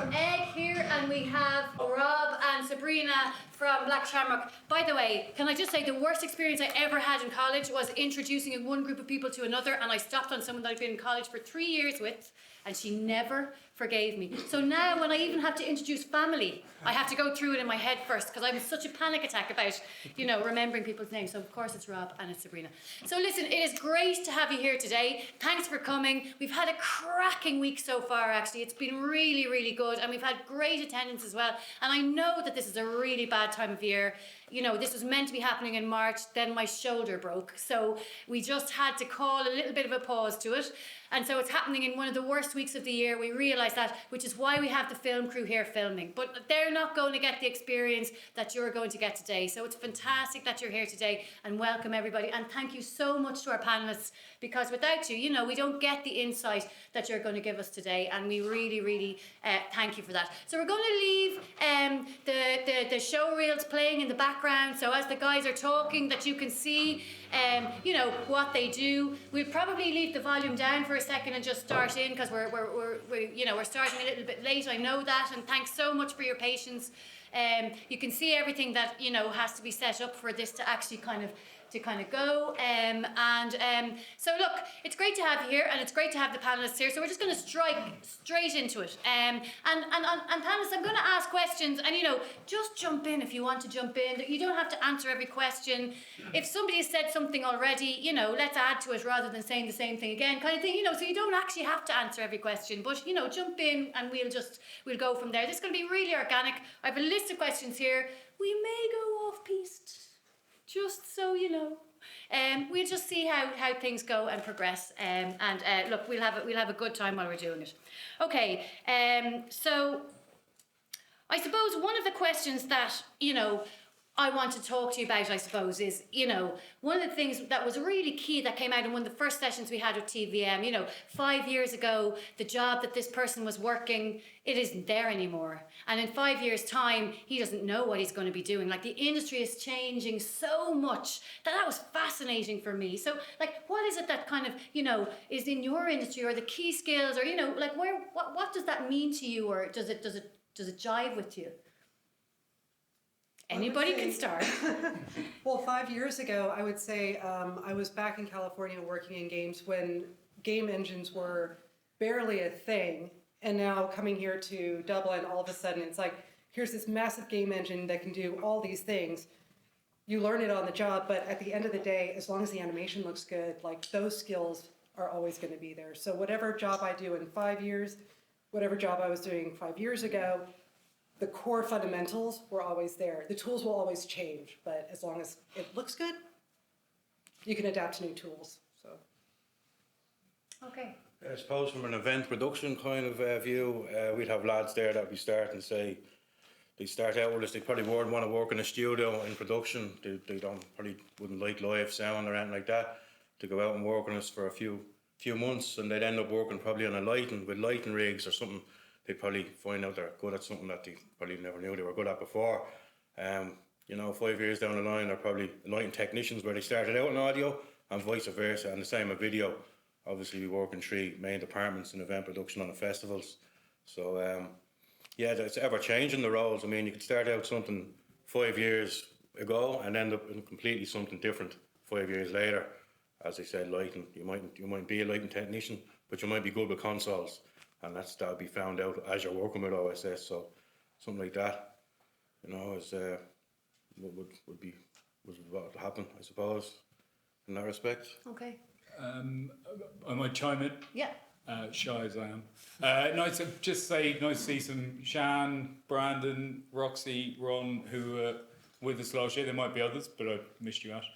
from Egg here, and we have Rob and Sabrina from Black Shamrock. By the way, can I just say the worst experience I ever had in college was introducing one group of people to another, and I stopped on someone that I'd been in college for 3 years with, and she never forgave me. So now when I even have to introduce family, I have to go through it in my head first, because I'm in such a panic attack about, you know, remembering people's names. So of course it's Rob and it's Sabrina. So listen, it is great to have you here today. Thanks for coming. We've had a cracking week so far, actually. It's been really, really good, and we've had great attendance as well. And I know that this is a really bad time of year. You know, this was meant to be happening in March, then my shoulder broke. So we just had to call a little bit of a pause to it. And so it's happening in one of the worst weeks of the year. We realise that, which is why we have the film crew here filming. But they're not going to get the experience that you're going to get today. So it's fantastic that you're here today, and welcome everybody. And thank you so much to our panellists, because without you, you know, we don't get the insight that you're going to give us today. And we really, really thank you for that. So we're going to leave the show reels playing in the background. So as the guys are talking, that you can see, you know, what they do. We'll probably leave the volume down for a second and just start in, because we're starting a little bit late. I know that, and thanks so much for your patience. You can see everything that, you know, has to be set up for this to actually kind of go. So look, it's great to have you here, and it's great to have the panellists here. So we're just going to strike straight into it. And panellists, I'm going to ask questions, and you know, just jump in if you want to jump in. You don't have to answer every question. If somebody has said something already, you know, let's add to it rather than saying the same thing again, kind of thing. You know, so you don't actually have to answer every question, but you know, jump in, and we'll go from there. This is going to be really organic. I have a list of questions here. We may go off piste, just so you know. We'll just see how things go and progress. Look, we'll have a good time while we're doing it. Okay. So I suppose one of the questions that, you know, I want to talk to you about, I suppose, is, you know, one of the things that was really key that came out in one of the first sessions we had with TVM, you know, 5 years ago, the job that this person was working, it isn't there anymore. And in 5 years' time, he doesn't know what he's going to be doing. Like, the industry is changing so much that was fascinating for me. So, like, what is it that kind of, you know, is in your industry, or the key skills, or, you know, like, what does that mean to you, or does it jive with you? Anybody can start. Well, 5 years ago, I would say I was back in California working in games when game engines were barely a thing. And now coming here to Dublin, all of a sudden it's like, here's this massive game engine that can do all these things. You learn it on the job, but at the end of the day, as long as the animation looks good, like, those skills are always going to be there. So whatever job I do in 5 years, whatever job I was doing 5 years ago, the core fundamentals were always there. The tools will always change, but as long as it looks good, you can adapt to new tools. So, okay. I suppose from an event production kind of view, we'd have lads there that we start and say, they start out with us, they probably wouldn't want to work in a studio in production. They probably wouldn't like live sound or anything like that, to go out and work on us for a few months, and they'd end up working probably on with lighting rigs or something. They'd probably find out they're good at something that they probably never knew they were good at before. You know, 5 years down the line, they're probably lighting technicians where they started out in audio, and vice versa, and the same with video. Obviously, we work in 3 main departments in event production on the festivals. So, yeah, it's ever changing the roles. I mean, you could start out something 5 years ago and end up in completely something different 5 years later. As I said, lighting, you might be a lighting technician, but you might be good with consoles. And that'll be found out as you're working with OSS. So something like that, you know, is would what would happen, I suppose, in that respect. Okay. I might chime in. Yeah. Shy as I am. Nice to see some Shan, Brandon, Roxy, Ron, who were with us last year. There might be others, but I missed you, Ash.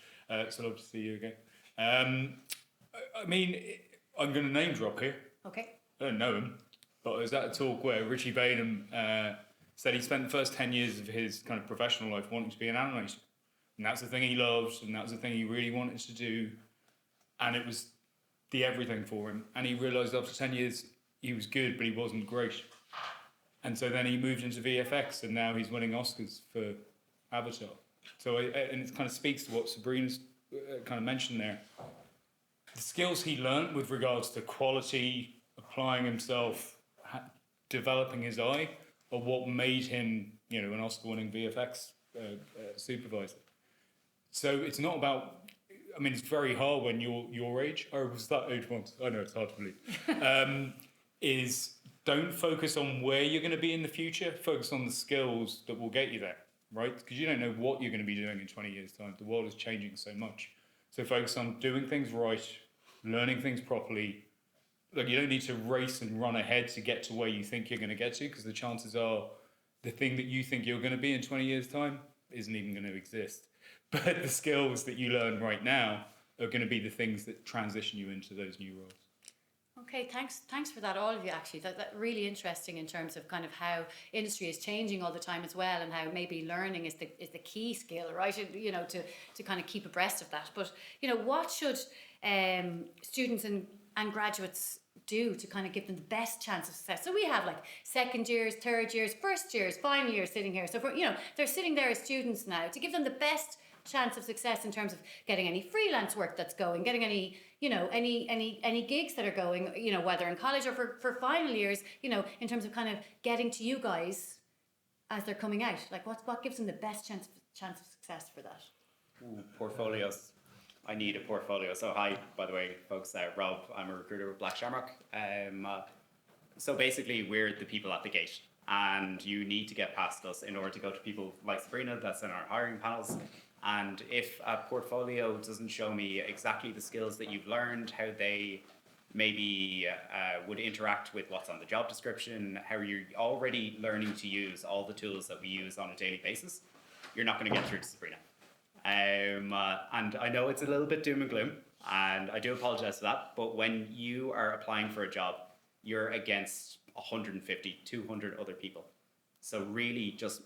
So love to see you again. I mean, I'm going to name drop here. Okay. I don't know him, but I was at a talk where Richie Bainham said he spent the first 10 years of his kind of professional life wanting to be an animator. And that's the thing he loves, and that's the thing he really wanted to do. And it was the everything for him. And he realised after 10 years he was good, but he wasn't great. And so then he moved into VFX, and now he's winning Oscars for Avatar. So, and it kind of speaks to what Sabrina's kind of mentioned there. The skills he learnt with regards to quality, applying himself, developing his eye are what made him, you know, an Oscar-winning VFX supervisor. So it's not about, I mean, it's very hard when you're your age. I was that age once. I know it's hard to believe. Is don't focus on where you're going to be in the future. Focus on the skills that will get you there, right? Because you don't know what you're going to be doing in 20 years' time. The world is changing so much. So focus on doing things right, learning things properly. Like, you don't need to race and run ahead to get to where you think you're going to get to, because the chances are the thing that you think you're going to be in 20 years' time isn't even going to exist. But the skills that you learn right now are going to be the things that transition you into those new roles. Okay, thanks for that, all of you. Actually, that really interesting in terms of kind of how industry is changing all the time as well, and how maybe learning is the key skill, right? You know, to kind of keep abreast of that. But you know, what should students and graduates do to kind of give them the best chance of success? So we have like second years, third years, first years, final years sitting here. So for, you know, they're sitting there as students now, to give them the best chance of success in terms of getting any freelance work that's going, getting any, you know, any gigs that are going, you know, whether in college or for final years, you know, in terms of kind of getting to you guys as they're coming out. Like what gives them the best chance of success for that? Ooh, portfolios. I need a portfolio. So hi, by the way, folks, Rob, I'm a recruiter with Black Shamrock. So basically we're the people at the gate, and you need to get past us in order to go to people like Sabrina that's in our hiring panels. And if a portfolio doesn't show me exactly the skills that you've learned, how they maybe would interact with what's on the job description, how you're already learning to use all the tools that we use on a daily basis, you're not going to get through to Sabrina. And I know it's a little bit doom and gloom, and I do apologize for that, but when you are applying for a job, you're against 150, 200 other people. So really just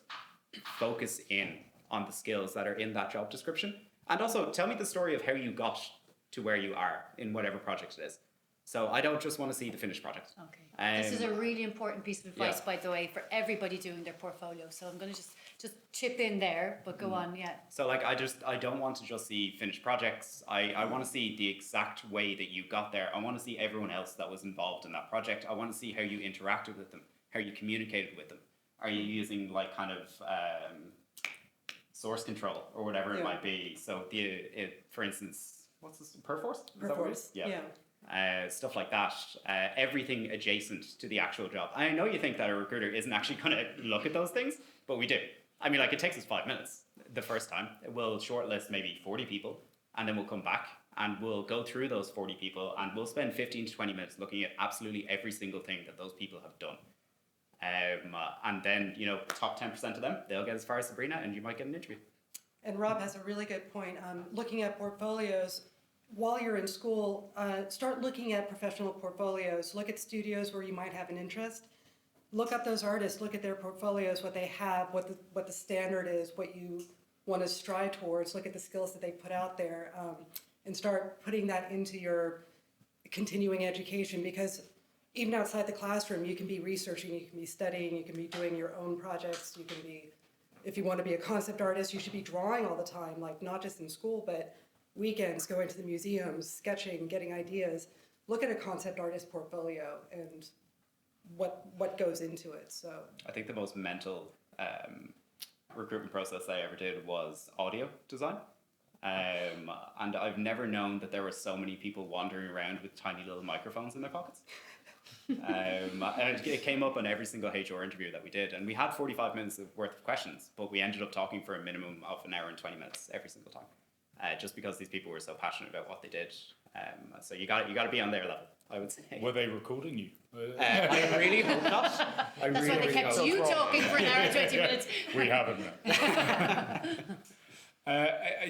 focus in on the skills that are in that job description. And also tell me the story of how you got to where you are in whatever project it is. So I don't just want to see the finished product. Okay. This is a really important piece of advice, Yeah. by the way, for everybody doing their portfolio. So I'm going to just chip in there, but go on, yeah. So like I don't want to just see finished projects. I want to see the exact way that you got there. I want to see everyone else that was involved in that project. I want to see how you interacted with them, how you communicated with them. Are you using like kind of source control or whatever it might be? So for instance, what's this? Perforce? Perforce, yeah. Stuff like that. Everything adjacent to the actual job. I know you think that a recruiter isn't actually going to look at those things, but we do. I mean, like, it takes us 5 minutes the first time. We'll shortlist maybe 40 people, and then we'll come back and we'll go through those 40 people, and we'll spend 15 to 20 minutes looking at absolutely every single thing that those people have done. And then, you know, the top 10% of them, they'll get as far as Sabrina, and you might get an interview. And Rob has a really good point. Looking at portfolios, while you're in school, start looking at professional portfolios. Look at studios where you might have an interest. Look up those artists, look at their portfolios, what they have, what the standard is, what you want to strive towards. Look at the skills that they put out there, and start putting that into your continuing education, because even outside the classroom, you can be researching, you can be studying, you can be doing your own projects, you can be, if you want to be a concept artist, you should be drawing all the time, like not just in school, but weekends, going to the museums, sketching, getting ideas. Look at a concept artist portfolio and what goes into it. So I think the most mental recruitment process I ever did was audio design. And I've never known that there were so many people wandering around with tiny little microphones in their pockets. And it came up on every single HR interview that we did, and we had 45 minutes worth of questions, but we ended up talking for a minimum of an hour and 20 minutes every single time, just because these people were so passionate about what they did. So you got to be on their level, I would say. Were they recording you? I really hope not. That's why they kept you talking for an hour and 20 minutes. We haven't.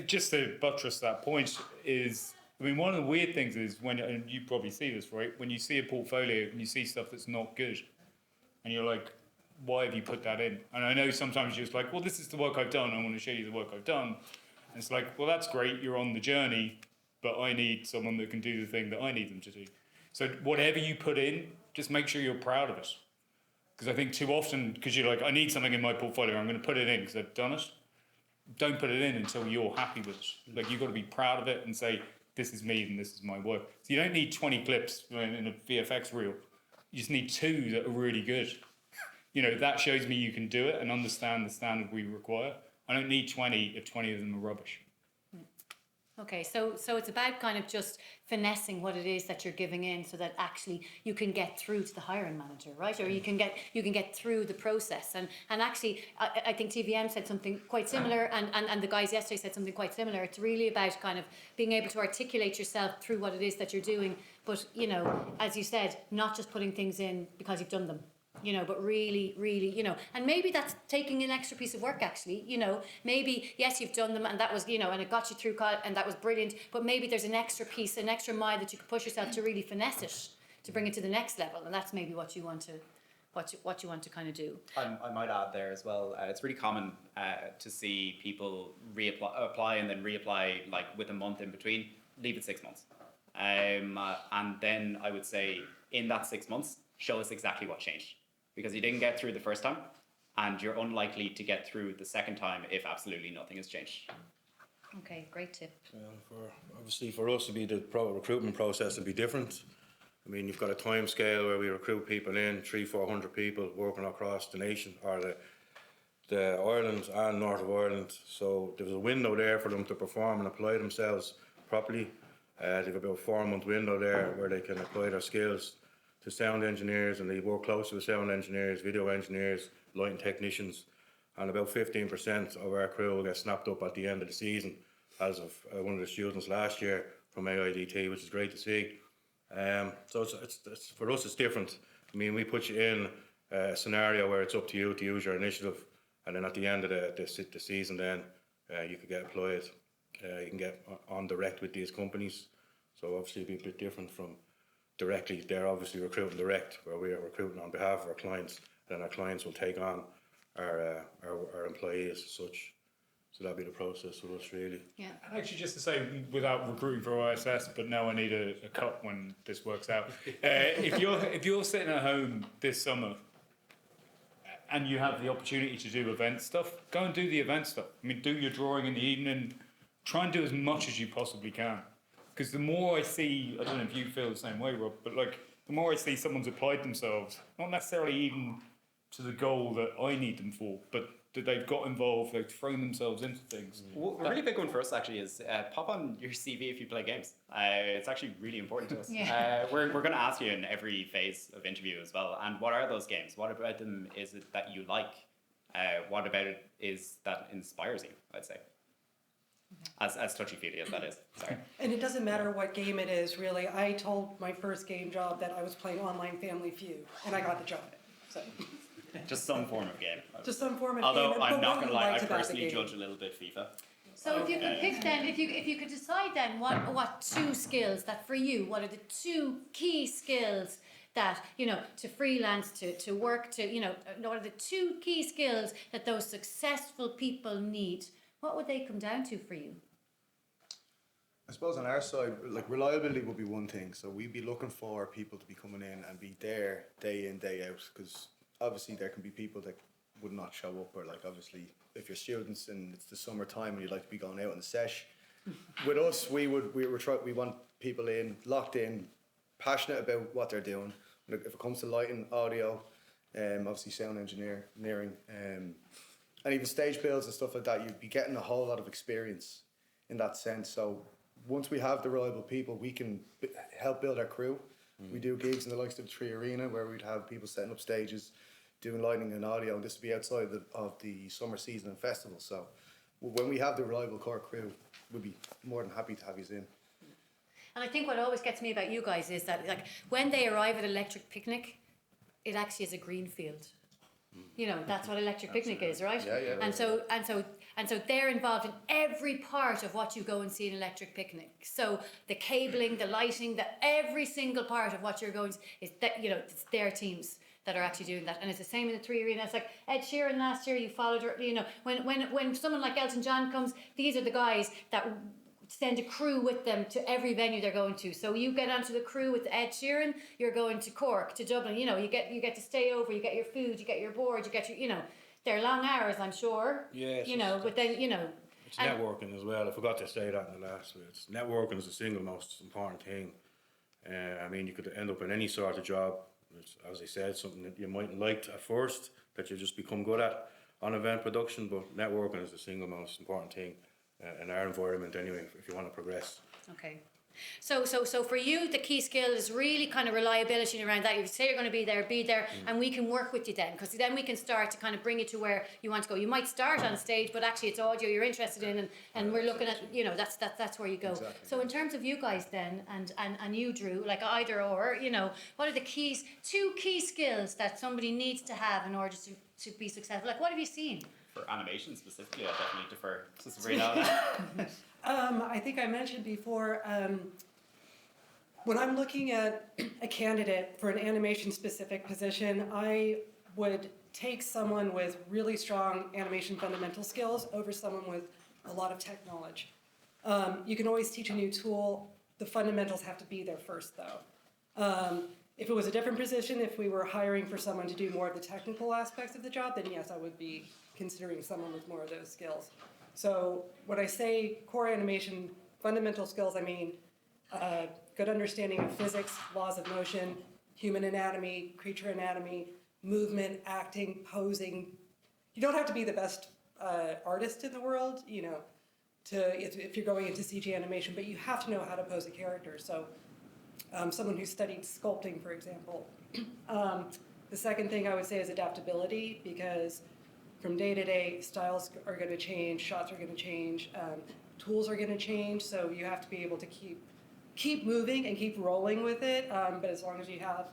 Just to buttress that point is, I mean, one of the weird things is when, and you probably see this, right? When you see a portfolio and you see stuff that's not good, and you're like, why have you put that in? And I know sometimes you're just like, well, this is the work I've done. I want to show you the work I've done. And it's like, well, that's great. You're on the journey, but I need someone that can do the thing that I need them to do. So whatever you put in, just make sure you're proud of it. Because I think too often, because you're like, I need something in my portfolio, I'm going to put it in because I've done it. Don't put it in until you're happy with it. Like, you've got to be proud of it and say, this is me and this is my work. So you don't need 20 clips in a VFX reel. You just need 2 that are really good. You know, that shows me you can do it and understand the standard we require. I don't need 20 if 20 of them are rubbish. Okay, so it's about kind of just finessing what it is that you're giving in, so that actually you can get through to the hiring manager, right? Or you can get through the process. And actually, I think TVM said something quite similar, and the guys yesterday said something quite similar. It's really about kind of being able to articulate yourself through what it is that you're doing, but you know, as you said, not just putting things in because you've done them. You know, but really, you know, and maybe that's taking an extra piece of work, actually, you know, maybe, yes, you've done them and that was, you know, and it got you through and that was brilliant, but maybe there's an extra piece, an extra mile that you could push yourself to really finesse it, to bring it to the next level, and that's maybe what you want to, what you want to kind of do. I might add there as well, it's really common to see people apply and then reapply like with a month in between, leave it 6 months. And then I would say in that 6 months, show us exactly what changed. Because you didn't get through the first time, and you're unlikely to get through the second time if absolutely nothing has changed. Okay, great tip. Obviously for us, the recruitment process would be different. I mean, you've got a time scale where we recruit people in, 300-400 people working across the nation, or the Ireland and North of Ireland. So there's a window there for them to perform and apply themselves properly. They've about a 4-month window there where they can apply their skills to sound engineers, and they work closely with sound engineers, video engineers, lighting technicians, and about 15% of our crew will get snapped up at the end of the season, as of one of the students last year from IADT, which is great to see. So it's for us, it's different. I mean, we put you in a scenario where it's up to you to use your initiative, and then at the end of the season, then you could get employed. You can get on direct with these companies. So obviously it'd be a bit different from directly. They're obviously recruiting direct, where we are recruiting on behalf of our clients. Then our clients will take on our employees as such. So that'll be the process with us, really. Yeah. Actually, just to say, without recruiting for OSS, but now I need a cut when this works out. If you're sitting at home this summer and you have the opportunity to do event stuff, go and do the event stuff. I mean, do your drawing in the evening. Try and do as much as you possibly can. Because the more I see, I don't know if you feel the same way, Rob, but like the more I see someone's applied themselves, not necessarily even to the goal that I need them for, but that they've got involved, they've thrown themselves into things. Well, a really big one for us actually is pop on your CV if you play games. It's actually really important to us. Yeah. We're going to ask you in every phase of interview as well. And what are those games? What about them is it that you like? What about it is that inspires you, I'd say. As touchy-feely as that is. Sorry. And it doesn't matter what game it is, really. I told my first game job that I was playing online Family Feud, and I got the job. So Just some form of game. just some form of Although game. I'm but not what going to you lie, I liked about the personally game. judge a little bit FIFA. So if you could pick then, if you could decide then what two skills that for you, what are the two key skills that, you know, to freelance, to work, to, you know, what are the two key skills that those successful people need? What would they come down to for you? I suppose on our side, like reliability would be one thing. So we'd be looking for people to be coming in and be there day in, day out. Because obviously there can be people that would not show up, or like obviously if you're students and it's the summertime and you'd like to be going out on the sesh. With us, we want people in, locked in, passionate about what they're doing. If it comes to lighting, audio, obviously sound engineering, and even stage builds and stuff like that, you'd be getting a whole lot of experience in that sense. So once we have the reliable people, we can help build our crew. We do gigs in the likes of the Tree Arena where we'd have people setting up stages, doing lighting and audio, and this would be outside of the summer season and festival. So when we have the reliable core crew, we'd be more than happy to have you in. And I think what always gets me about you guys is that, like, when they arrive at Electric Picnic, it actually is a green field. You know, that's what Electric Picnic is, right? Yeah. And so they're involved in every part of what you go and see in Electric Picnic. So the cabling, the lighting, every single part of what you're going to, is that, you know, it's their teams that are actually doing that. And it's the same in the Three Arena. It's like Ed Sheeran last year, you followed her, you know, when someone like Elton John comes, these are the guys that send a crew with them to every venue they're going to. So you get onto the crew with Ed Sheeran, you're going to Cork, to Dublin, you know, you get to stay over, you get your food, you get your board, you get your, you know, they're long hours, I'm sure. Yeah, you know, but then, you know. It's networking as well. I forgot to say that in the last bit. Networking is the single most important thing. I mean, you could end up in any sort of job, It's, as I said, something that you mightn't like at first, that you just become good at on event production, but networking is the single most important thing in our environment anyway, if you want to progress. Okay. So for you, the key skill is really kind of reliability around that. You say you're going to be there, and we can work with you then, because then we can start to kind of bring you to where you want to go. You might start on stage, but actually it's audio you're interested in, and we're looking at, you know, that's where you go. Exactly. So in terms of you guys then, and you, Drew, like either or, you know, what are the keys, 2 key skills that somebody needs to have in order to be successful? Like, what have you seen? For animation specifically, I definitely defer to Sabrina. I think I mentioned before, when I'm looking at a candidate for an animation-specific position, I would take someone with really strong animation fundamental skills over someone with a lot of tech knowledge. You can always teach a new tool. The fundamentals have to be there first, though. If it was a different position, if we were hiring for someone to do more of the technical aspects of the job, then yes, I would be considering someone with more of those skills. So when I say core animation fundamental skills, I mean good understanding of physics, laws of motion, human anatomy, creature anatomy, movement, acting, posing. You don't have to be the best artist in the world, you know, if you're going into CG animation, but you have to know how to pose a character. So someone who studied sculpting, for example. The second thing I would say is adaptability, because from day to day, styles are going to change, shots are going to change, tools are going to change, so you have to be able to keep moving and keep rolling with it, but as long as you have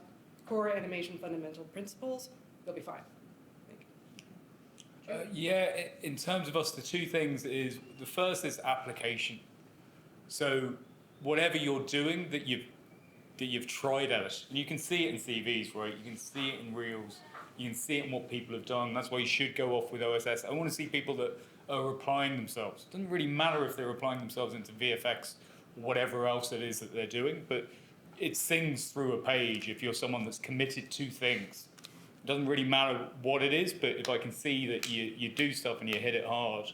core animation fundamental principles, you'll be fine. Yeah, in terms of us, the 2 things is, the first is application. So whatever you're doing that you've tried at it, and you can see it in CVs, right? You can see it in reels. You can see it in what people have done. That's why you should go off with OSS. I want to see people that are applying themselves. It doesn't really matter if they're applying themselves into VFX or whatever else it is that they're doing, but it sings through a page if you're someone that's committed to things. It doesn't really matter what it is, but if I can see that you do stuff and you hit it hard,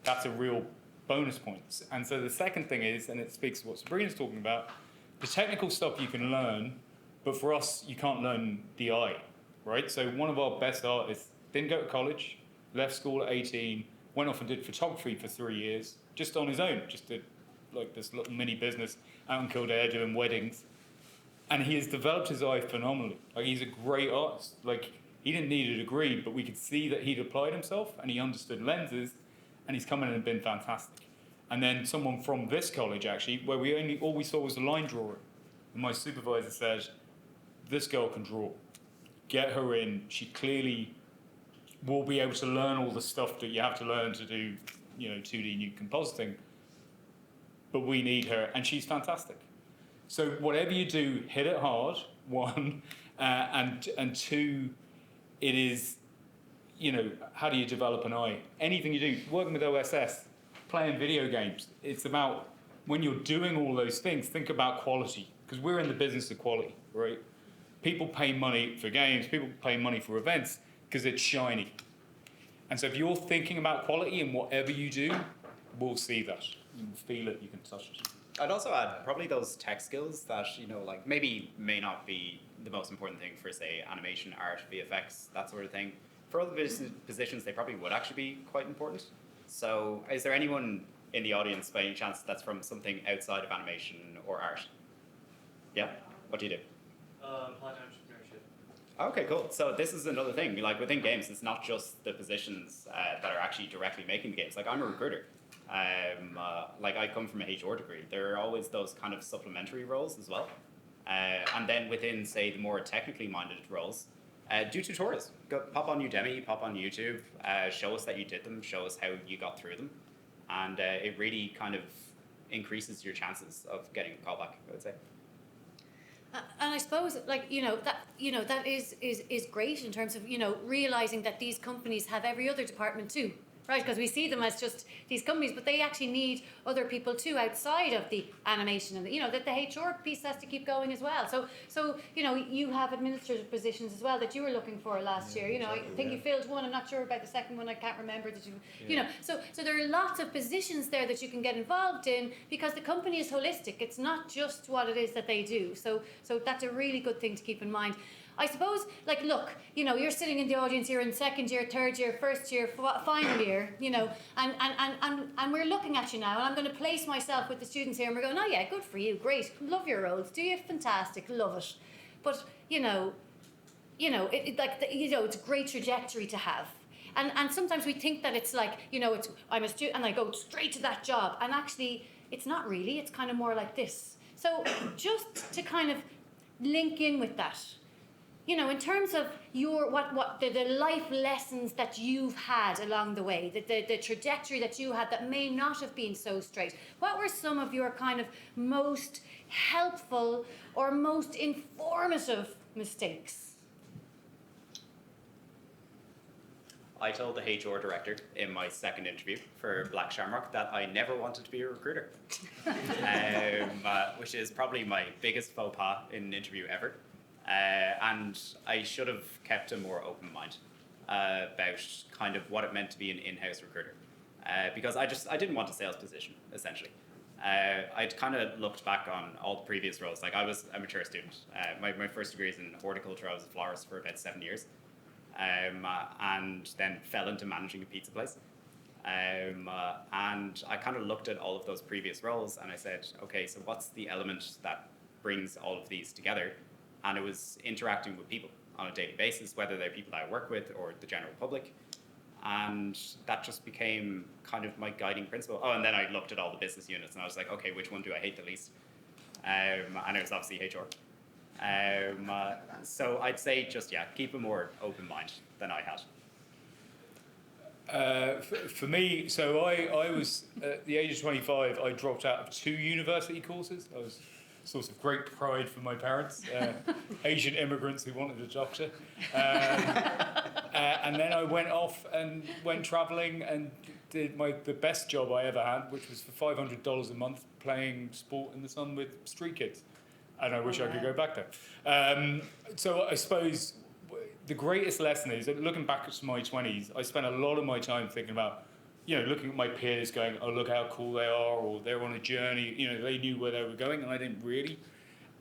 that's a real bonus point. And so the second thing is, and it speaks to what Sabrina's talking about, the technical stuff you can learn, but for us, you can't learn the eye. Right, so one of our best artists didn't go to college, left school at 18, went off and did photography for 3 years, just on his own, just did like this little mini business out in Kildare doing weddings, and he has developed his eye phenomenally. Like, he's a great artist. Like, he didn't need a degree, but we could see that he'd applied himself and he understood lenses, and he's come in and been fantastic. And then someone from this college, actually, where all we saw was a line drawing, and my supervisor said, "This girl can draw. Get her in. She clearly will be able to learn all the stuff that you have to learn to do, you know, 2D new compositing. But we need her, and she's fantastic." So whatever you do, hit it hard. 1, and 2, it is, you know, how do you develop an eye? Anything you do, working with OSS, playing video games. It's about, when you're doing all those things, think about quality, because we're in the business of quality, right? People pay money for games, people pay money for events because it's shiny. And so if you're thinking about quality in whatever you do, we'll see that. You can feel it, you can touch it. I'd also add probably those tech skills that, you know, like maybe may not be the most important thing for, say, animation, art, VFX, that sort of thing. For other positions, they probably would actually be quite important. So is there anyone in the audience by any chance that's from something outside of animation or art? Yeah? What do you do? Entrepreneurship. Okay, cool. So this is another thing. Like, within games, it's not just the positions that are actually directly making the games. Like, I'm a recruiter. Like, I come from a HR degree. There are always those kind of supplementary roles as well. And then within, say, the more technically minded roles, do tutorials. Go pop on Udemy, pop on YouTube, show us that you did them, show us how you got through them. And it really kind of increases your chances of getting a callback, I would say. And I suppose, like, that is great in terms of, realizing that these companies have every other department too, right? Because we see them as just these companies, but they actually need other people too outside of the animation, and that the HR piece has to keep going as well. So you have administrative positions as well that you were looking for last year. I think you filled one. I'm not sure about the second one. I can't remember. So there are lots of positions there that you can get involved in because the company is holistic. It's not just what it is that they do. So that's a really good thing to keep in mind. I suppose, like, look, you know, you're sitting in the audience, you're in second year, third year, first year, final year, you know, and we're looking at you now, and I'm going to place myself with the students here, and we're going, oh yeah, good for you, great, love your roles, do you? Fantastic, love it. But, you know, it's a great trajectory to have. And sometimes we think that it's like, you know, I'm a student and I go straight to that job. And actually, it's not really. It's kind of more like this. So just to kind of link in with that, you know, in terms of your the life lessons that you've had along the way, the trajectory that you had that may not have been so straight, what were some of your kind of most helpful or most informative mistakes? I told the HR director in my second interview for Black Shamrock that I never wanted to be a recruiter, which is probably my biggest faux pas in an interview ever. And I should have kept a more open mind about kind of what it meant to be an in-house recruiter, because I didn't want a sales position, essentially. I'd kind of looked back on all the previous roles. Like, I was a mature student. My first degree is in horticulture. I was a florist for about 7 years. And then fell into managing a pizza place. And I kind of looked at all of those previous roles and I said, okay, so what's the element that brings all of these together? And it was interacting with people on a daily basis, whether they're people that I work with or the general public. And that just became kind of my guiding principle. Oh, and then I looked at all the business units and I was like, okay, which one do I hate the least? And it was obviously HR. So I'd say just, keep a more open mind than I had. For me, so I was, at the age of 25, I dropped out of 2 university courses. I was a source of great pride for my parents, Asian immigrants who wanted a doctor. And then I went off and went travelling and did the best job I ever had, which was for $500 a month playing sport in the sun with street kids. And I wish I could go back there. So I suppose the greatest lesson is that looking back at my 20s, I spent a lot of my time thinking about, you know, looking at my peers going, oh, look how cool they are, or they're on a journey, you know, they knew where they were going and I didn't really.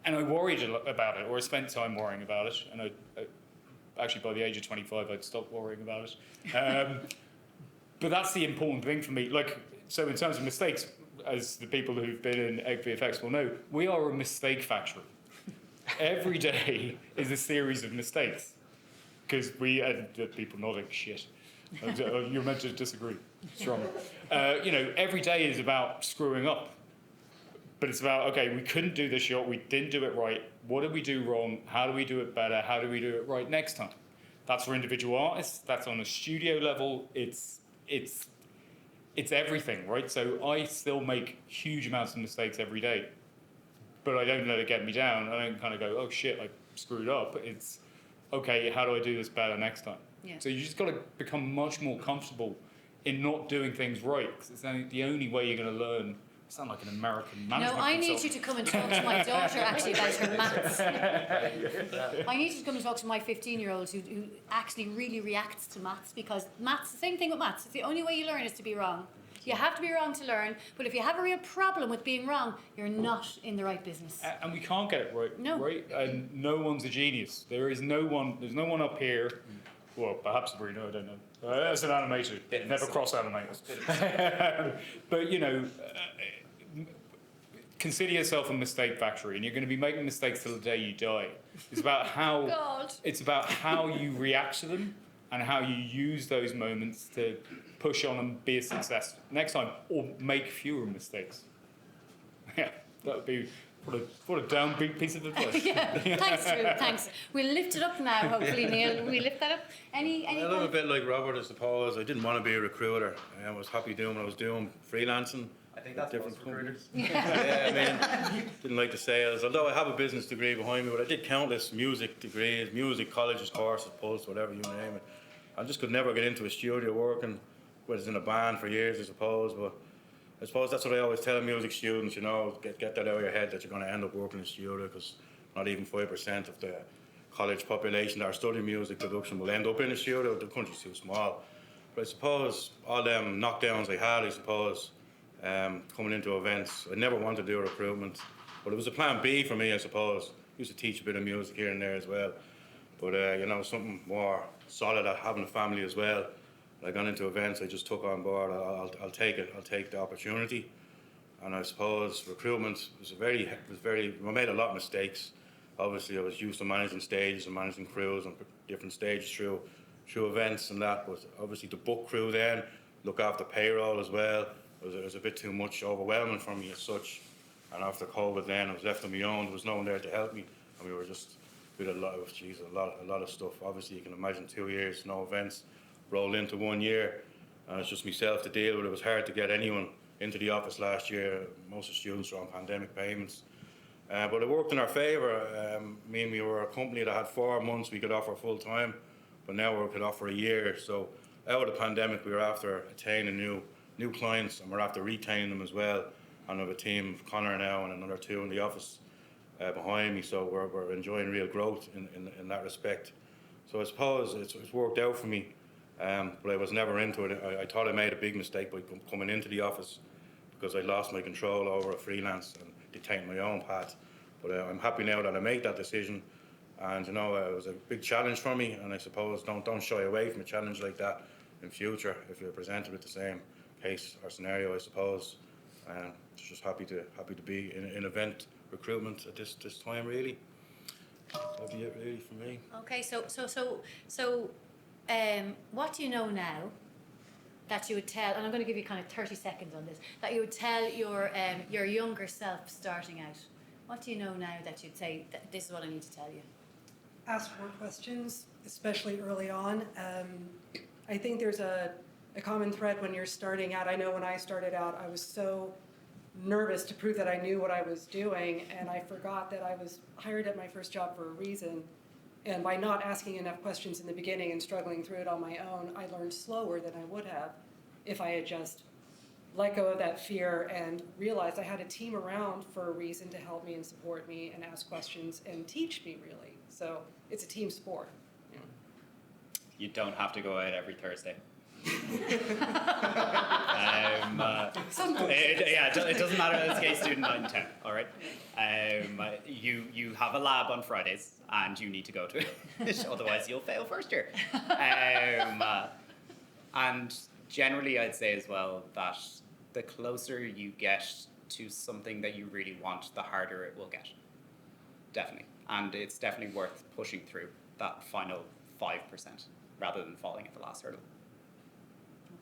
And I worried a lot about it, or I spent time worrying about it. And I actually, by the age of 25, I'd stopped worrying about it. But that's the important thing for me. Like, so in terms of mistakes, as the people who've been in EGG VFX will know, we are a mistake factory. Every day is a series of mistakes. Because people nodding, shit. You're meant to disagree. Strong. You know, every day is about screwing up. But it's about, okay, we couldn't do this shot, we didn't do it right. What did we do wrong? How do we do it better? How do we do it right next time? That's for individual artists. That's on a studio level. It's everything, right? So I still make huge amounts of mistakes every day, but I don't let it get me down. I don't kind of go, oh shit, I screwed up. It's, okay, how do I do this better next time? Yeah. So you just got to become much more comfortable in not doing things right, because it's the only way you're going to learn. I sound like an American management No, I need you consultant. to come and talk to my daughter actually about her maths. I need you to come and talk to my 15-year-old who actually really reacts to maths, because maths, the same thing with maths, it's the only way you learn is to be wrong. You have to be wrong to learn, but if you have a real problem with being wrong, you're not in the right business. And we can't get it right, No. right? And no one's a genius. There's no one up here. Well, perhaps Sabrina, I don't know. As an animator, never cross-animators. But, you know, consider yourself a mistake factory, and you're going to be making mistakes till the day you die. It's about how God. It's about how you react to them and how you use those moments to push on and be a success next time, or make fewer mistakes. Yeah, that would be what a downbeat piece of advice. Yeah, thanks, Drew, thanks. We'll lift it up now, hopefully, Neil. We lift that up. Any A little bit like Robert, I suppose. I didn't want to be a recruiter. I was happy doing what I was doing, freelancing. I think that's Different most recruiters. Yeah, I mean, didn't like the sales. Although I have a business degree behind me, but I did countless music degrees, music colleges, courses, Pulse, whatever you name it. I just could never get into a studio working. Was in a band for years, I suppose. But I suppose that's what I always tell music students. You know, get that out of your head that you're going to end up working in a studio, because not even 5% of the college population that are studying music production will end up in a studio. The country's too small. But I suppose all them knockdowns I had, I suppose. Coming into events, I never wanted to do recruitment, but it was a plan B for me, I suppose. Used to teach a bit of music here and there as well, But something more solid, having a family as well. When I got into events, I just took on board. I'll take it. I'll take the opportunity. And I suppose recruitment was very. I made a lot of mistakes. Obviously, I was used to managing stages and managing crews on different stages through events and that. But obviously, the book crew then, look after payroll as well. It was a bit too much, overwhelming for me as such. And after COVID, then I was left on my own. There was no one there to help me, and we did a lot of stuff. Obviously, you can imagine 2 years, no events, rolled into 1 year, and it's just myself to deal with. It was hard to get anyone into the office last year. Most of the students were on pandemic payments. But it worked in our favour. We were a company that had 4 months we could offer full time, but now we could offer a year. So out of the pandemic, we were after attaining new clients, and we're after retaining them as well. And I have a team of Conor now and another 2 in the office behind me. So we're enjoying real growth in that respect. So I suppose it's worked out for me, but I was never into it. I thought I made a big mistake by coming into the office because I lost my control over a freelance and dictating my own path. But I'm happy now that I made that decision, and it was a big challenge for me. And I suppose don't shy away from a challenge like that in future if you're presented with the same case or scenario. I suppose just happy to be in event recruitment at this time really. That'd be it really for me. Okay, so what do you know now that you would tell, and I'm going to give you kind of 30 seconds on this, that you would tell your younger self starting out? What do you know now that you'd say, that this is what I need to tell you? Ask more questions, especially early on. I think there's a common thread when you're starting out. I know when I started out, I was so nervous to prove that I knew what I was doing, and I forgot that I was hired at my first job for a reason. And by not asking enough questions in the beginning and struggling through it on my own, I learned slower than I would have if I had just let go of that fear and realized I had a team around for a reason to help me and support me and ask questions and teach me, really. So it's a team sport. Yeah. You don't have to go out every Thursday. It doesn't matter if it's a student 9 and 10, all right? You have a lab on Fridays and you need to go to it, otherwise you'll fail first year. And generally I'd say as well that the closer you get to something that you really want, the harder it will get. Definitely. And it's definitely worth pushing through that final 5% rather than falling at the last hurdle.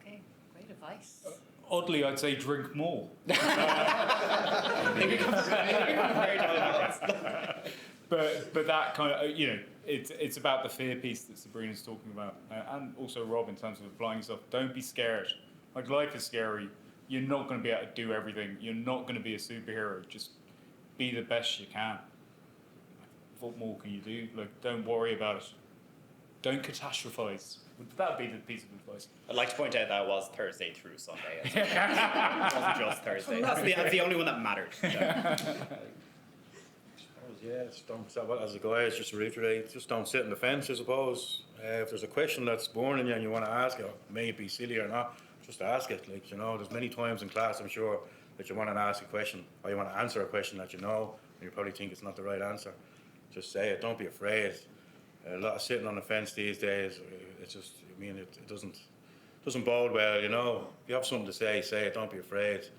Okay, great advice. Oddly, I'd say drink more. I think we come from very different backgrounds. But that kind of, it's about the fear piece that Sabrina's talking about, and also Rob in terms of applying yourself. Don't be scared. Like, life is scary. You're not going to be able to do everything. You're not going to be a superhero. Just be the best you can. What more can you do? Like, don't worry about it. Don't catastrophize. That would be the piece of advice. I'd like to point out that it was Thursday through Sunday. It wasn't just Thursday. That's the only one that mattered. Yeah, just don't, as a guy, just to reiterate, just don't sit on the fence, I suppose. If there's a question that's born in you and you want to ask it, may it be silly or not, just ask it. Like, there's many times in class, I'm sure, that you want to ask a question, or you want to answer a question that you know, and you probably think it's not the right answer. Just say it, don't be afraid. A lot of sitting on the fence these days, it's just, it doesn't bode well, If you have something to say it, don't be afraid,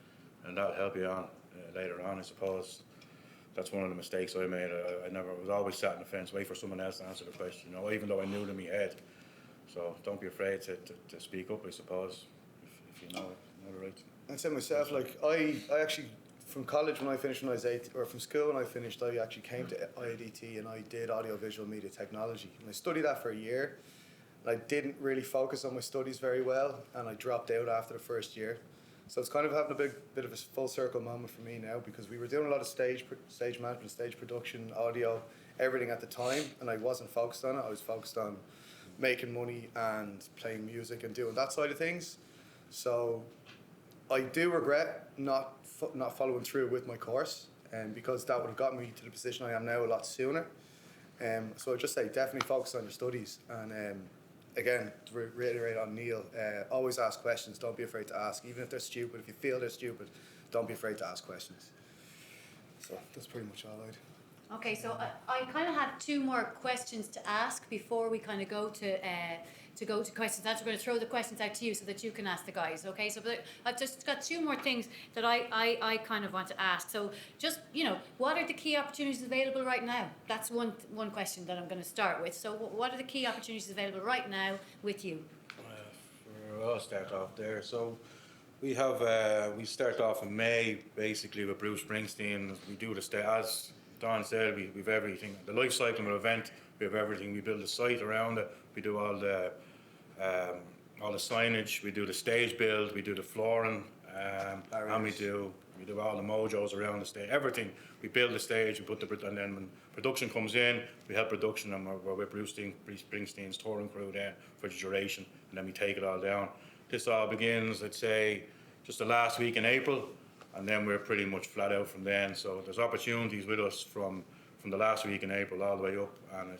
and that'll help you on later on, I suppose. That's one of the mistakes I made. I was always sat on the fence, wait for someone else to answer the question, even though I knew it in my head. So don't be afraid to speak up, I suppose, if you know the right. I'd say myself, like, I actually, from college when I finished when I was 8, or from school when I finished, I actually came to IADT and I did audiovisual media technology. And I studied that for a year. And I didn't really focus on my studies very well, and I dropped out after the first year. So it's kind of having a bit of a full circle moment for me now, because we were doing a lot of stage management, stage production, audio, everything at the time, and I wasn't focused on it. I was focused on making money and playing music and doing that side of things. So I do regret not following through with my course, because that would have got me to the position I am now a lot sooner. So I'd just say definitely focus on your studies, and again, to reiterate on Neil, always ask questions. Don't be afraid to ask, even if they're stupid. If you feel they're stupid, don't be afraid to ask questions. So that's pretty much all I'd Okay, so I kind of have two more questions to ask before we kind of go to questions. That's we're going to throw the questions out to you so that you can ask the guys. Okay, so but I've just got two more things that I kind of want to ask. So just what are the key opportunities available right now? That's one question that I'm going to start with. So what are the key opportunities available right now with you? I'll start off there. So we start off in May basically with Bruce Springsteen. We do as Don said, we've everything. The life cycle of an event, we have everything. We build a site around it. We do all the signage. We do the stage build. We do the flooring, and we do all the mojos around the stage. Everything. We build the stage. We put and then when production comes in, we help production, and we're with Bruce Springsteen's touring crew there for the duration, and then we take it all down. This all begins, I'd say, just the last week in April. And then we're pretty much flat out from then. So there's opportunities with us from the last week in April all the way up, and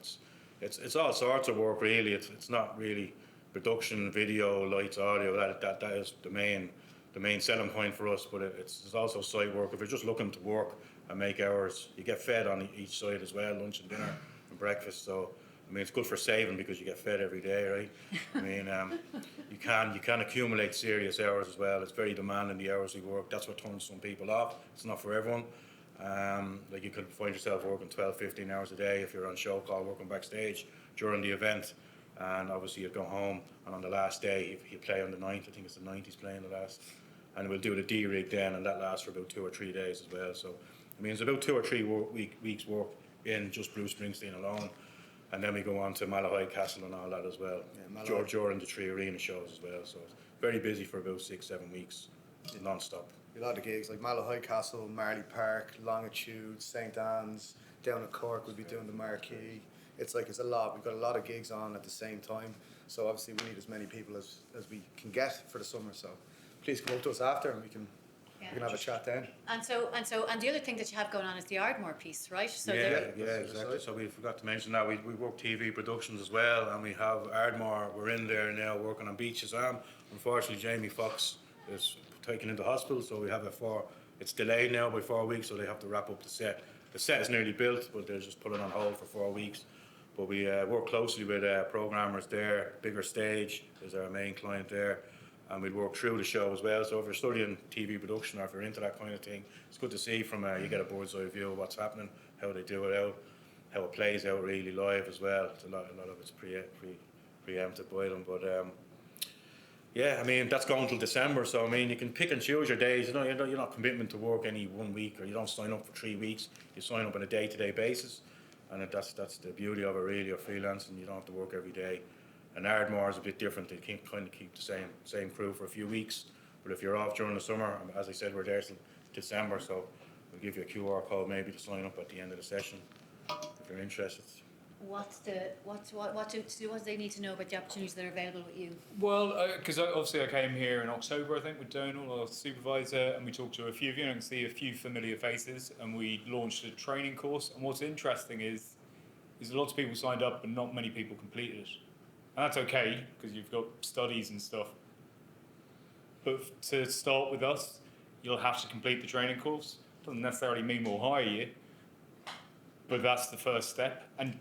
it's all sorts of work really. It's not really production, video, lights, audio. That is the main selling point for us. But it's also site work. If you're just looking to work and make hours, you get fed on each side as well, lunch and dinner and breakfast. So I mean, it's good for saving because you get fed every day, right? I mean, you can accumulate serious hours as well. It's very demanding, the hours we work. That's what turns some people off. It's not for everyone. Like you could find yourself working 12, 15 hours a day if you're on show call, working backstage during the event. And obviously you'd go home, and on the last day, if you play on the 9th, I think it's the 9th he's playing the last. And we'll do the D-rig then, and that lasts for about 2 or 3 days as well. So, I mean, it's about 2 or 3 weeks work in just Bruce Springsteen alone. And then we go on to Malahide Castle and all that as well. Yeah, during the 3 arena shows as well. So it's very busy for about 6-7 weeks, non-stop. A lot of gigs like Malahide Castle, Marley Park, Longitude, St Anne's, down at Cork we'll be doing the Marquee. It's a lot. We've got a lot of gigs on at the same time. So obviously we need as many people as we can get for the summer. So please come up to us after, and we can have a chat then. And the other thing that you have going on is the Ardmore piece, right? So Exactly. So we forgot to mention that we work TV productions as well, and we have Ardmore. We're in there now working on Beaches Arm. Unfortunately, Jamie Foxx is taken into hospital, so we have it's delayed now by 4 weeks, so they have to wrap up the set. The set is nearly built, but they're just putting it on hold for 4 weeks. But we work closely with programmers there. Bigger Stage is our main client there. And we'll work through the show as well. So if you're studying TV production, or if you're into that kind of thing, it's good to see from you get a bird's eye view of what's happening, how they do it out, how it plays out really live as well. It's a lot of it's preempted by them. But yeah, I mean, that's going till December. So I mean, you can pick and choose your days. You're not committing to work any 1 week, or you don't sign up for 3 weeks. You sign up on a day-to-day basis, and that's the beauty of it really. Of freelancing, you don't have to work every day. And Ardmore is a bit different. They keep the same crew for a few weeks. But if you're off during the summer, as I said, we're there till December, so we'll give you a QR code maybe to sign up at the end of the session if you're interested. What do they need to know about the opportunities that are available with you? Well, because obviously I came here in October, I think, with Donal, our supervisor, and we talked to a few of you, and I can see a few familiar faces, and we launched a training course. And what's interesting is lots of people signed up, but not many people completed it. And that's okay, because you've got studies and stuff. But to start with us, you'll have to complete the training course. Doesn't necessarily mean we'll hire you, but that's the first step. And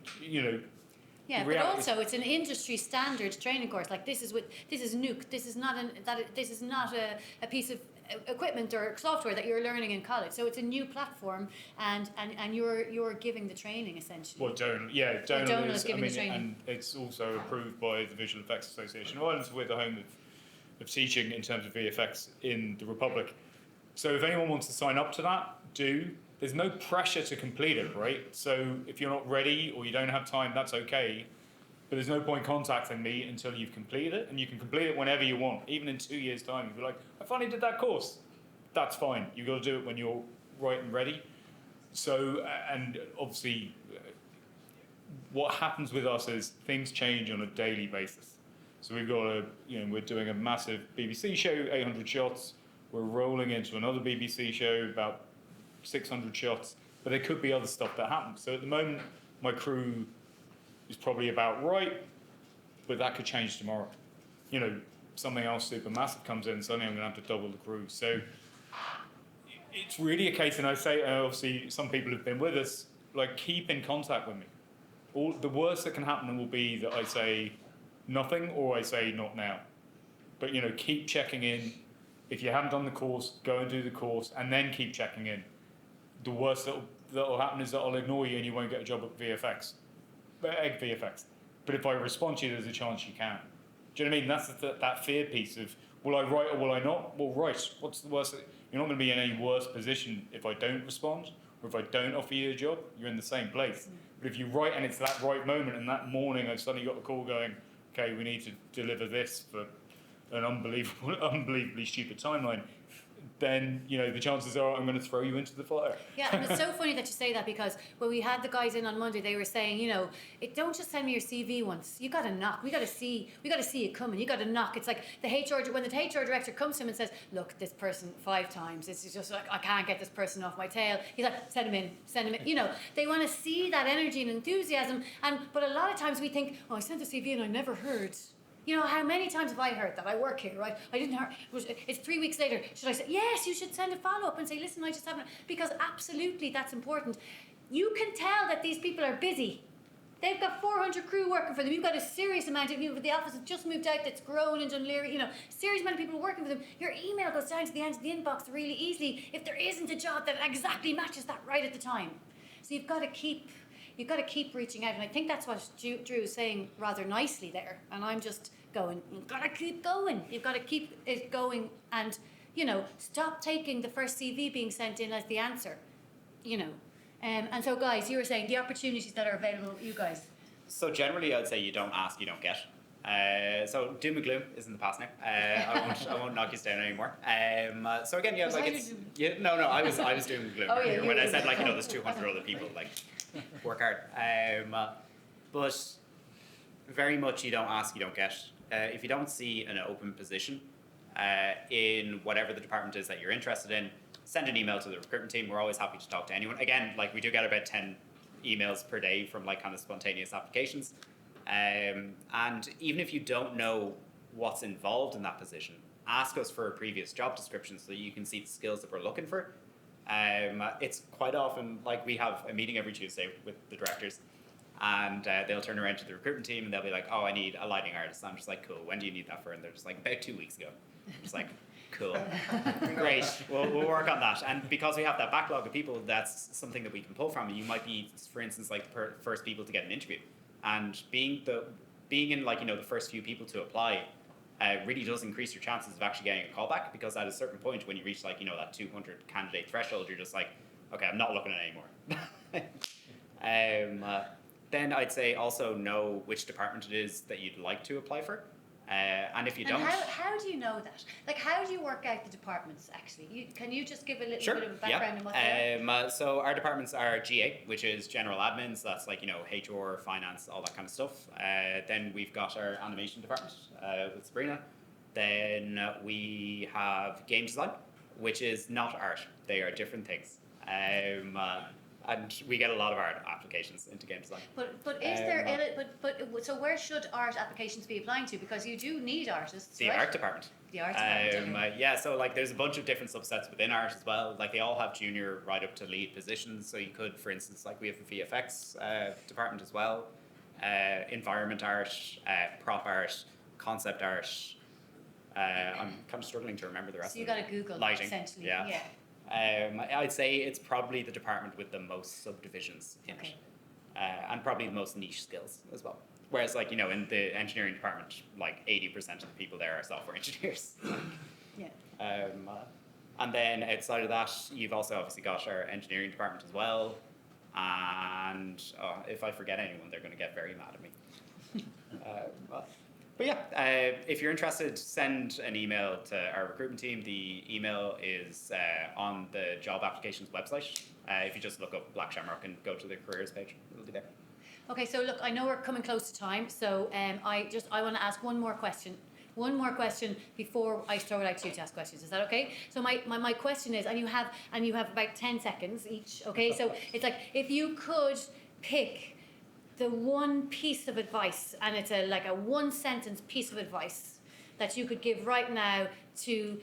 yeah, but also it's an industry standard training course. Like this is Nuke. This is not a piece of equipment or software that you're learning in college. So it's a new platform, and you're giving the training essentially. Well, Donal is giving the training, and it's also approved by the Visual Effects Association of Ireland. We're the home of teaching in terms of VFX in the Republic. So if anyone wants to sign up to that, do. There's no pressure to complete it, right? So if you're not ready or you don't have time, that's okay. But there's no point contacting me until you've completed it, and you can complete it whenever you want, even in 2 years' time. You'll be like, I finally did that course. That's fine. You've got to do it when you're right and ready. So, and obviously, what happens with us is things change on a daily basis. So we've got we're doing a massive BBC show, 800 shots. We're rolling into another BBC show, about 600 shots, but there could be other stuff that happens. So at the moment, my crew is probably about right, but that could change tomorrow. Something else super massive comes in, suddenly I'm going to have to double the crew. So it's really a case, and I say, obviously, some people have been with us, like keep in contact with me. All the worst that can happen will be that I say nothing or I say not now. But keep checking in. If you haven't done the course, go and do the course, and then keep checking in. The worst that'll happen is that I'll ignore you and you won't get a job at VFX, EGG VFX. But if I respond to you, there's a chance you can. Do you know what I mean? That's that fear piece of, will I write or will I not? Well, write. What's the worst? You're not going to be in any worse position if I don't respond or if I don't offer you a job. You're in the same place. But if you write and it's that right moment, and that morning I've suddenly got a call going, okay, we need to deliver this for an unbelievably stupid timeline, then the chances are I'm going to throw you into the fire. Yeah, and it's so funny that you say that, because when we had the guys in on Monday, they were saying, don't just send me your CV once. You got to knock. We got to see it coming. You got to knock. It's like when the HR director comes to him and says, look, this person 5 times. It's just like, I can't get this person off my tail. He's like, send him in. They want to see that energy and enthusiasm. But a lot of times we think, oh, I sent a CV and I never heard. How many times have I heard that? I work here, right? I didn't hear. It's 3 weeks later. Should I say, yes, you should send a follow-up and say, listen, I just haven't. Because absolutely that's important. You can tell that these people are busy. They've got 400 crew working for them. You've got a serious amount of people. The office has just moved out that's grown in Dunleary. Serious amount of people working for them. Your email goes down to the end of the inbox really easily if there isn't a job that exactly matches that right at the time. So you've got to keep reaching out, and I think that's what Drew is saying rather nicely there. And I'm just going, you've got to keep going. You've got to keep it going, and stop taking the first CV being sent in as the answer. And so, guys, you were saying the opportunities that are available, you guys. So generally, I'd say you don't ask, you don't get. So doom and gloom is in the past now. I won't knock you down anymore. So again, I was doom and gloom when I said there's 200 other people work hard. But very much you don't ask, you don't get. If you don't see an open position in whatever the department is that you're interested in, send an email to the recruitment team. We're always happy to talk to anyone. Again, we do get about 10 emails per day from kind of spontaneous applications. And even if you don't know what's involved in that position, ask us for a previous job description so that you can see the skills that we're looking for. It's quite often we have a meeting every Tuesday with the directors, and they'll turn around to the recruitment team and they'll be like, oh, I need a lighting artist. I'm just like, cool, when do you need that for? And they're just like, about 2 weeks ago. I'm just like, cool, great, we'll work on that. And because we have that backlog of people, that's something that we can pull from. You might be, for instance, the first people to get an interview, and being in the first few people to apply really does increase your chances of actually getting a callback, because at a certain point when you reach that 200 candidate threshold, you're just like, okay, I'm not looking at it anymore. Then I'd say also know which department it is that you'd like to apply for. And if you don't... How do you know that? How do you work out the departments, actually? Can you just give a little bit of a background on what they are? So our departments are GA, which is general admins. That's HR, finance, all that kind of stuff. Then we've got our animation department with Sabrina. Then we have game design, which is not art. They are different things. And we get a lot of art applications into game design. But is so where should art applications be applying to? Because you do need artists, The right? art department. The art department. So there's a bunch of different subsets within art as well. They all have junior right up to lead positions. So you could, for instance, we have a VFX department as well, environment art, prop art, concept art. I'm kind of struggling to remember the rest. So you of it. got to Google lighting, essentially. yeah. I'd say it's probably the department with the most subdivisions in it, and probably the most niche skills as well. Whereas, in the engineering department, 80% of the people there are software engineers. And then outside of that, you've also obviously got our engineering department as well. And if I forget anyone, they're going to get very mad at me. But if you're interested, send an email to our recruitment team. The email is on the job applications website. If you just look up Black Shamrock and go to the careers page, it'll be there. Okay, so look, I know we're coming close to time, so I want to ask one more question before I throw it out to you to ask questions. Is that okay? So my question is, and you have about 10 seconds each. Okay, so it's if you could pick the one piece of advice, and it's a 1-sentence piece of advice that you could give right now to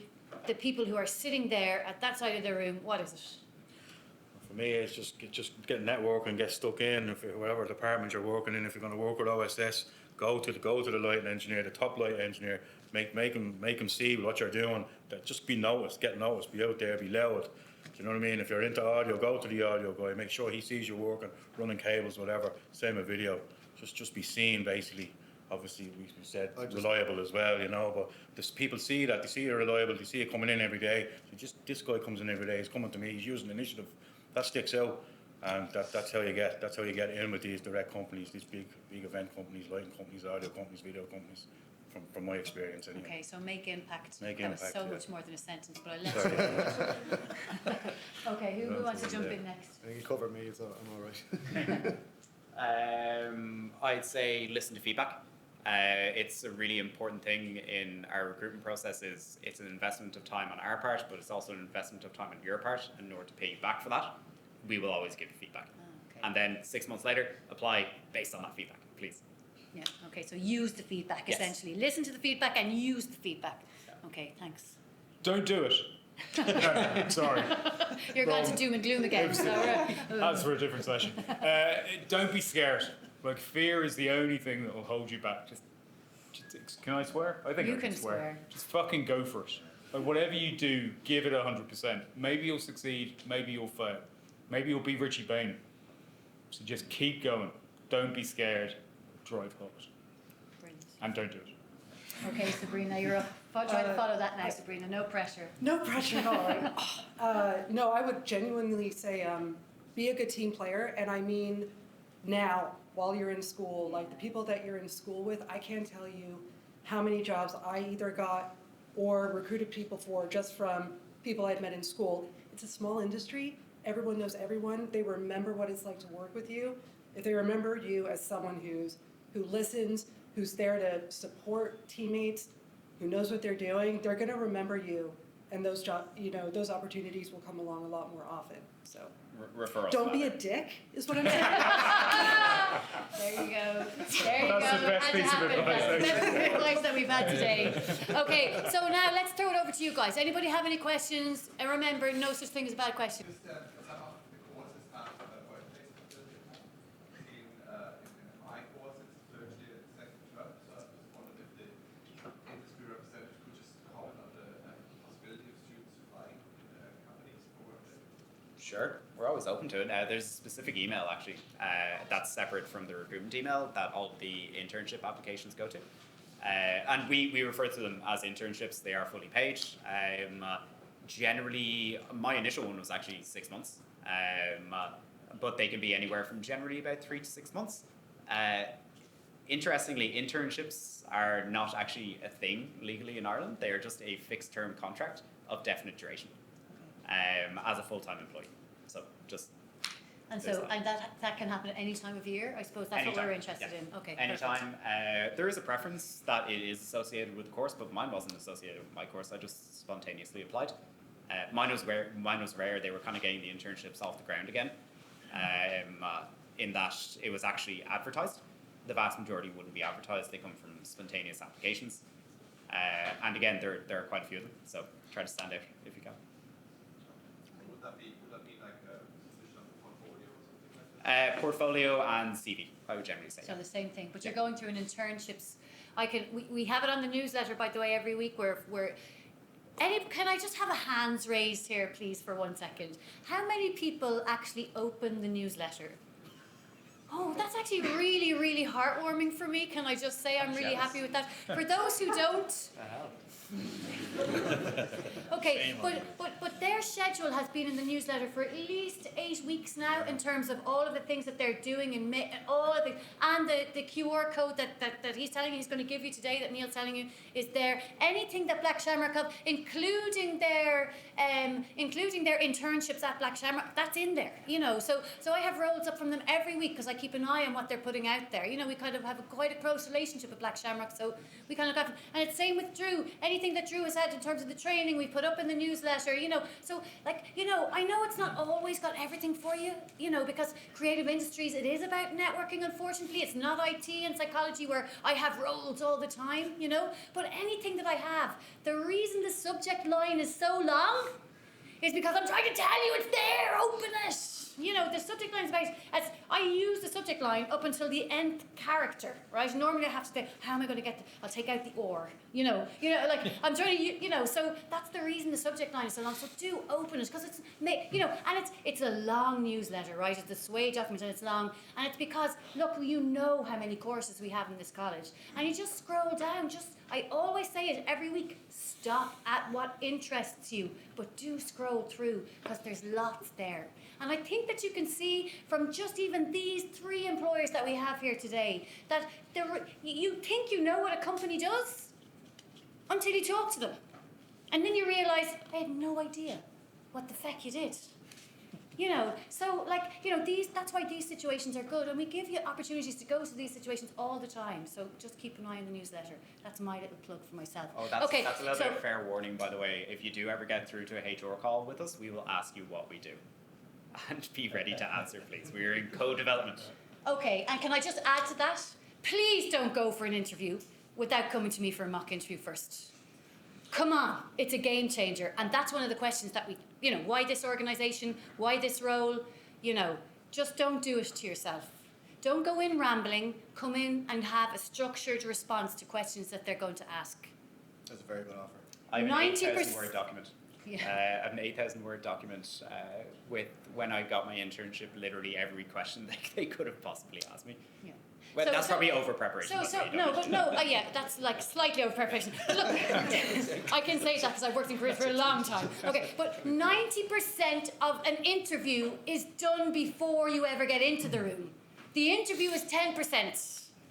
the people who are sitting there at that side of the room, what is it? For me, it's just get networking, get stuck in. If whatever department you're working in, if you're going to work with OSS, go to the lighting engineer, the top light engineer. Make him see what you're doing. That just be noticed, get noticed, be out there, be loud. Do you know what I mean? If you're into audio, go to the audio guy. Make sure he sees you working, running cables, whatever. Same with video. Just be seen, basically. Obviously, we said reliable as well, you know. But people see that. They see you're reliable. They see you coming in every day. So this guy comes in every day. He's coming to me. He's using initiative. That sticks out, and that's how you get in with these direct companies, these big event companies, lighting companies, audio companies, video companies. From my experience, anyway. Okay, so make impact. Make that impact, was so yeah. much more than a sentence, but I let you. Okay, who wants to jump in next? I think you covered me, so I'm all right. I'd say listen to feedback. It's a really important thing in our recruitment process. It's an investment of time on our part, but it's also an investment of time on your part. And in order to pay you back for that, we will always give you feedback. Okay. And then 6 months later, apply based on that feedback, please. Yeah, okay, so use the feedback, Yes. essentially. Listen to the feedback and use the feedback. Okay, thanks. Don't do it. No, sorry. You're going to Wrong. doom and gloom again. So, That's for a different session. Don't be scared. Like, fear is the only thing that will hold you back. Just can I swear? I think You I can swear. swear. Just fucking go for it. Like, whatever you do, give it 100%. Maybe you'll succeed. Maybe you'll fail. Maybe you'll be Richie Bain. So just keep going. Don't be scared. Drive hard. brilliant. And don't do it. Okay, Sabrina, you're up. Try to follow that now, Sabrina. No pressure. No pressure at all. No, I would genuinely say be a good team player, and I mean now, while you're in school, like the people that you're in school with, I can't tell you how many jobs I either got or recruited people for just from people I'd met in school. It's a small industry. Everyone knows everyone. They remember what it's like to work with you. If they remember you as someone who listens, who's there to support teammates, who knows what they're doing, they're going to remember you, and those those opportunities will come along a lot more often. So Referrals. don't be a dick, is what I'm saying. There you go. There you That's go. the best Had to piece of happen. advice, That's the best piece of advice that we've had today. Okay, so now let's throw it over to you guys. Anybody have any questions? And remember, no such thing as a bad question. Sure, we're always open to it. There's a specific email actually that's separate from the recruitment email that all the internship applications go to. And we refer to them as internships. They are fully paid. Generally, my initial one was actually 6 months, but they can be anywhere from generally about 3 to 6 months. Interestingly, internships are not actually a thing legally in Ireland. They are just a fixed term contract of definite duration as a full-time employee. So just And there's so, that. and that can happen at any time of year. I suppose that's Anytime, what we're interested yeah. in. Okay. Anytime. There is a preference that it is associated with the course, but mine wasn't associated with my course. I just spontaneously applied. Mine was rare. They were kind of getting the internships off the ground again. In that it was actually advertised. The vast majority wouldn't be advertised. They come from spontaneous applications. And again, there are quite a few of them. So try to stand out if you can. Would that be like a position on the portfolio or something like that? Portfolio and CV, I would generally say. So the same thing, but you're Yeah. going through an internships. We have it on the newsletter, by the way, every week. Can I just have a hands raised here, please, for 1 second? How many people actually open the newsletter? Oh, that's actually really, really heartwarming for me. Can I just say I'm really happy with that? For those who don't, okay, but their schedule has been in the newsletter for at least 8 weeks now in terms of all of the things that they're doing and all of the QR code that he's telling you he's going to give you today, that Neil's telling you is there. Anything that Black Shamrock have, including their internships at Black Shamrock, that's in there. You know, so I have rolls up from them every week because I keep an eye on what they're putting out there. You know, we kind of have quite a close relationship with Black Shamrock, so we kind of got. And it's same with Drew. Anything that Drew has had in terms of the training we put up in the newsletter, you know. So, like, you know, I know it's not always got everything for you, you know, because creative industries, it is about networking, unfortunately. It's not IT and psychology where I have roles all the time, you know. But anything that I have, the reason the subject line is so long is because I'm trying to tell you it's there, open it. You know, the subject line is about, I use the subject line up until the nth character, right? Normally I have to say, how am I going to get, I'll take out the or, you know, like I'm trying to, you know, so that's the reason the subject line is so long. So do open it, because it's, you know, and it's a long newsletter, right? It's a sway document and it's long. And it's because, look, you know how many courses we have in this college. And you just scroll down, I always say it every week, stop at what interests you, but do scroll through, because there's lots there. And I think that you can see from just even these 3 employers that we have here today, that you think you know what a company does until you talk to them. And then you realise, I had no idea what the feck you did. You know, so like, you know, that's why these situations are good, and we give you opportunities to go to these situations all the time. So just keep an eye on the newsletter. That's my little plug for myself. Oh, that's okay, a little bit of fair warning, by the way. If you do ever get through to a HR call with us, we will ask you what we do. And be ready to answer, please. We're in co-development. Okay, and can I just add to that? Please don't go for an interview without coming to me for a mock interview first. Come on, it's a game changer. And that's one of the questions that we, you know, why this organisation, why this role, you know, just don't do it to yourself. Don't go in rambling, come in and have a structured response to questions that they're going to ask. That's a very good offer. I have an 90%. 8,000 word document. Yeah. I have an 8,000 word document with, when I got my internship, literally every question that they could have possibly asked me. Yeah. Well, that's probably over preparation. Yeah, that's like slightly over preparation. But look, I can say that because I've worked in careers for a long time. Okay, but 90% of an interview is done before you ever get into the room. The interview is 10%.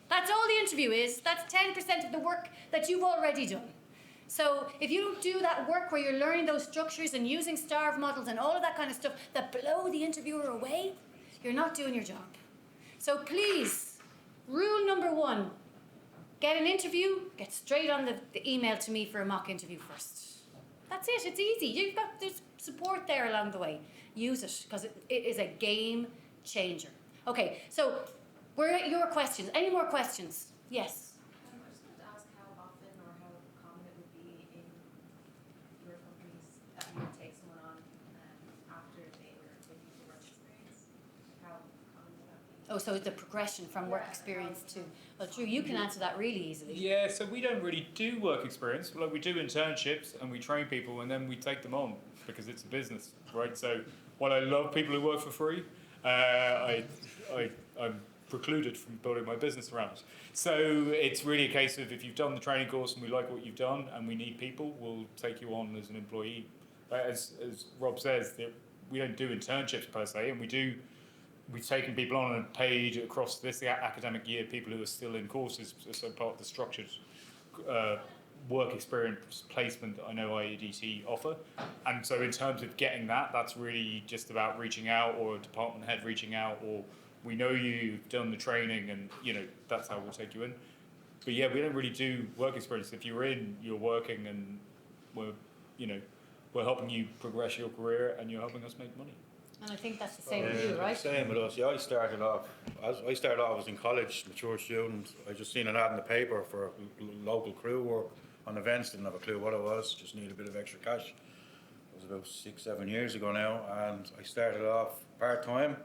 That's all the interview is. That's 10% of the work that you've already done. So if you don't do that work where you're learning those structures and using STARV models and all of that kind of stuff that blow the interviewer away, you're not doing your job. So please, rule number 1, get an interview, get straight on the email to me for a mock interview first. That's it, it's easy. There's support there along the way. Use it, because it is a game changer. Okay, so we're at your questions. Any more questions? Yes. I just wanted to ask how often or how common it would be in your companies that you would take someone on after they were looking for work experience. How common would that be? Oh, so the progression from work experience to, well, Drew, you can answer that really easily. Yeah, so we don't really do work experience. Like, we do internships and we train people and then we take them on because it's a business, right? So while I love people who work for free, I'm precluded from building my business around it. So it's really a case of, if you've done the training course and we like what you've done and we need people, we'll take you on as an employee. As Rob says, we don't do internships per se, and we've taken people on and paid across this academic year, people who are still in courses as part of the structured work experience placement that I know IADT offer. And so in terms of getting that, that's really just about reaching out, or a department head reaching out, or we know you've done the training, and you know that's how we'll take you in. But yeah, we don't really do work experience. If you're in, you're working, and we're helping you progress your career, and you're helping us make money. And I think that's the same with you, right? Same with us. Yeah, I started off as in college, mature student. I just seen an ad in the paper for local crew work on events. Didn't have a clue what it was. Just needed a bit of extra cash. It was about 6-7 years ago now, and I started off part time.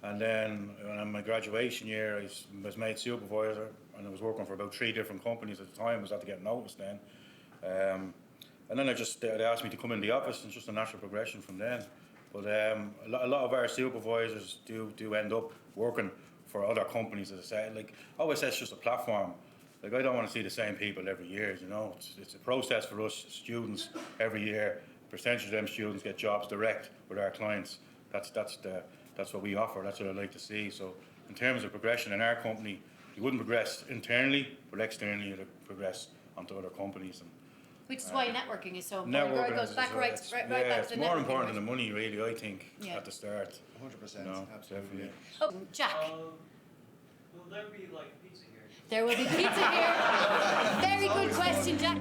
And then in my graduation year, I was made supervisor, and I was working for about 3 different companies at the time. I was had to get noticed then. And then they asked me to come in the office, and it's just a natural progression from then. But a lot of our supervisors do end up working for other companies, as I said. Like, OSS is just a platform. Like, I don't want to see the same people every year, you know. It's a process for us students every year. A percentage of them students get jobs direct with our clients. That's what we offer. That's what I'd like to see. So in terms of progression in our company, you wouldn't progress internally, but externally you'd progress onto other companies. And Which is why networking is so important. networking It goes back right it's back to the more networking, important right? than the money, really, I think, Yeah. at the start. 100%. No, Absolutely. definitely. Oh, Jack. Will there be like pizza here? There will be pizza here. Very good question, Jack.